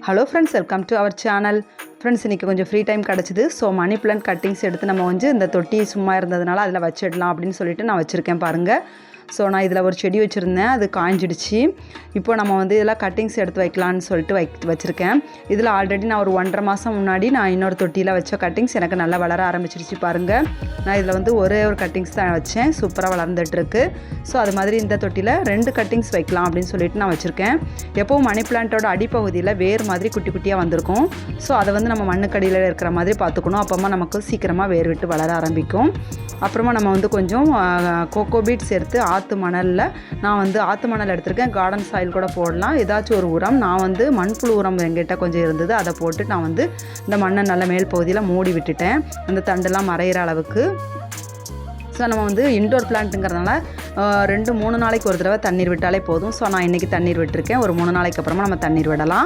Hello friends, welcome to our channel. Friends, இன்றைக்கி கொஞ்சம் free time கிடச்சிது. ஸோ மணி பிளான்ட் கட்டிங்ஸ் எடுத்து நம்ம வந்து இந்த தொட்டி சும்மா இருந்ததுனால அதில் வச்சிடலாம் அப்படின்னு சொல்லிட்டு நான் வச்சுருக்கேன் பாருங்கள். ஸோ நான் இதில் ஒரு செடி வச்சுருந்தேன், அது காய்ஞ்சிடுச்சு. இப்போ நம்ம வந்து இதெல்லாம் கட்டிங்ஸ் எடுத்து வைக்கலான்னு சொல்லிட்டு வச்சுருக்கேன். இதில் ஆல்ரெடி நான் ஒரு 1.5 மாதம் முன்னாடி நான் இன்னொரு தொட்டியில் வச்ச கட்டிங்ஸ் எனக்கு நல்லா வளர ஆரம்பிச்சிருச்சு பாருங்கள். நான் இதில் வந்து ஒரே ஒரு கட்டிங்ஸ் தான் வச்சேன், சூப்பராக வளர்ந்துட்டுருக்கு. ஸோ அது மாதிரி இந்த தொட்டியில் 2 கட்டிங்ஸ் வைக்கலாம் அப்படின்னு சொல்லிட்டு நான் வச்சுருக்கேன். எப்போவும் மணி பிளான்ட்டோட அடிப்பகுதியில் வேர் மாதிரி குட்டி குட்டியாக வந்திருக்கும். ஸோ அதை வந்து நம்ம மண்ணுக்கடியில் இருக்கிற மாதிரி பார்த்துக்கணும். அப்போமா நமக்கு சீக்கிரமாக வேர் விட்டு வளர ஆரம்பிக்கும். அப்புறமா நம்ம வந்து கொஞ்சம் கோகோ பீட் சேர்த்து ஆற்று மணலில் நான் வந்து ஆற்று மணல் எடுத்திருக்கேன். கார்டன் சாயில் கூட போடலாம், ஏதாச்சும் ஒரு உரம். நான் வந்து மண்புழு உரம் எங்கிட்ட கொஞ்சம் இருந்தது, அதை போட்டு நான் வந்து இந்த மண்ணை நல்ல மேல் பகுதியில் மூடி விட்டுட்டேன், அந்த தண்டெல்லாம் மறையிற அளவுக்கு. ஸோ நம்ம வந்து இன்டோர் பிளான்ட்டுங்கிறதுனால 2-3 நாளைக்கு ஒரு தடவை தண்ணீர் விட்டாலே போதும். ஸோ நான் இன்றைக்கி தண்ணீர் விட்டுருக்கேன். ஒரு 3 நாளைக்கு அப்புறமா நம்ம தண்ணீர் விடலாம்.